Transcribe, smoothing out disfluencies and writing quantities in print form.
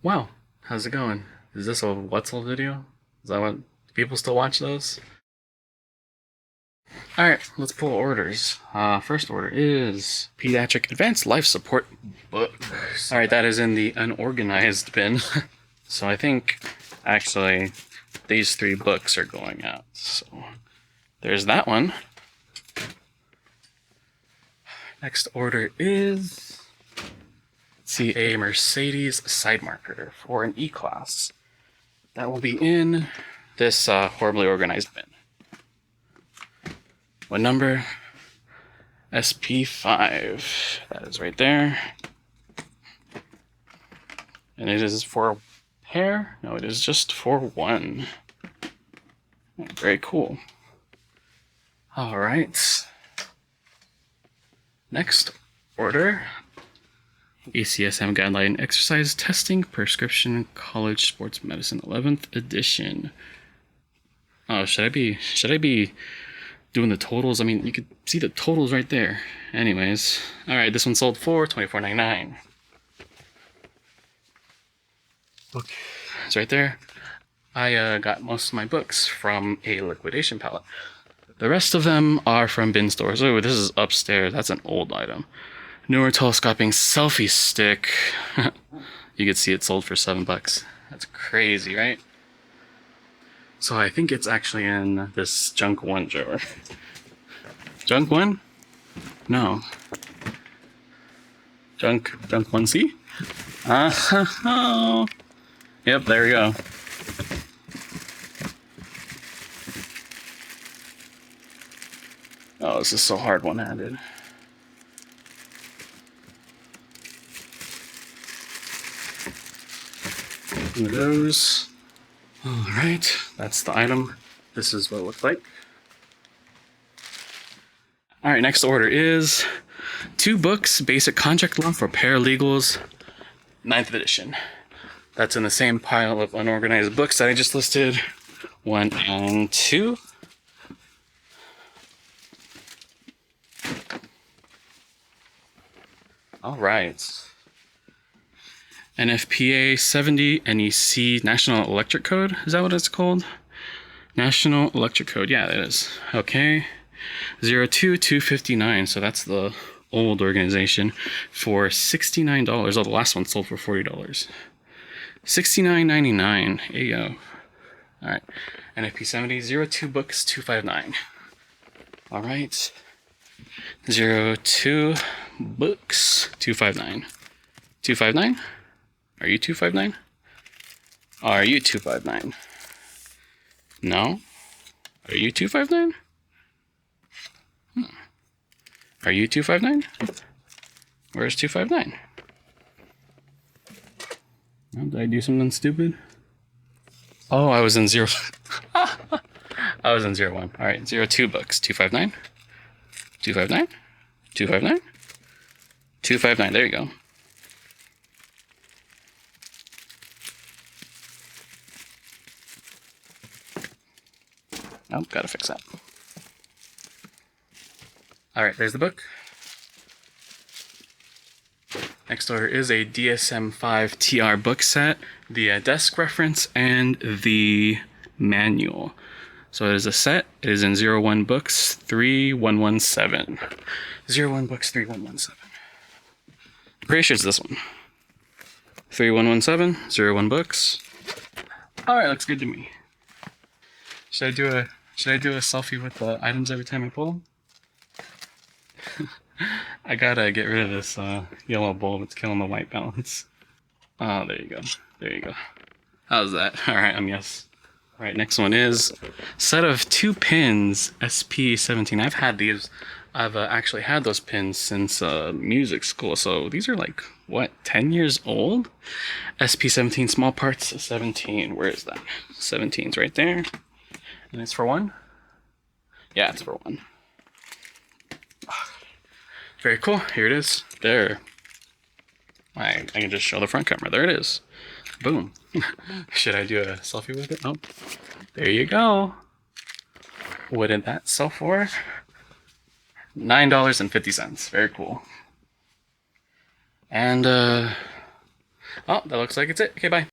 Wow, how's it going? Is this a Wetzel video? Is that what people still watch those? Alright, let's pull orders. First order is Pediatric Advanced Life Support books. Alright, that is in the unorganized bin. So I think actually these three books are going out. So there's that one. Next order is see a Mercedes side marker for an E-Class. That will be in this horribly organized bin. What number? SP5. That is right there. And it is for a pair? No, it is just for one. Very cool. Alright. Next order. ACSM Guideline Exercise Testing Prescription College Sports Medicine 11th edition. Oh, should I be doing the totals? I mean, you could see the totals right there. Anyways, all right, this one sold for $24.99. Book is right there. I got most of my books from a liquidation pallet. The rest of them are from bin stores. Oh, this is upstairs. That's an old item. Newer telescoping selfie stick. You could see it sold for $7. That's crazy, right? So I think it's actually in this junk one drawer. Junk one? No. Junk 1C? Oh. Yep, there we go. Oh, this is so hard one-handed. One of those. Alright, that's the item. This is what it looks like. Alright, next order is 2 books, Basic Contract Law for Paralegals, 9th edition. That's in the same pile of unorganized books that I just listed. 1 and 2. Alright. NFPA 70 NEC National Electric Code. Is that what it's called? National Electric Code. Yeah, it is. Okay. 02259. So that's the old organization for $69. Oh, the last one sold for $40. $69.99. There you go. All right. NFP 70 02 books 259. All right. 02 books 259. 259? Are you 259? Are you 259? No? Are you 259? Are you 259? Where's 259? Oh, did I do something stupid? Oh, I was in 0. I was in 01. Alright, 02 books. 259? 259? 259? 259, there you go. Oh, gotta fix that. Alright, there's the book. Next order is a DSM-5 TR book set, the desk reference, and the manual. So it is a set. It is in 01 books 3117. 01 books 3117. Pretty sure it's this one. 3117, 01 books. Alright, looks good to me. Should I do a selfie with the items every time I pull them? I gotta get rid of this yellow bulb. It's killing the white balance. Oh, there you go. There you go. How's that? Alright, yes. Alright, next one is set of 2 pins, SP17. I've had these. I've actually had those pins since music school. So these are like, what, 10 years old? SP17 small parts 17. Where is that? 17's right there. And it's for 1? Yeah, it's for 1. Very cool. Here it is. There. I can just show the front camera. There it is. Boom. Should I do a selfie with it? Oh, there you go. What did that sell for? $9.50. Very cool. And Oh, that looks like it's it. Okay, bye.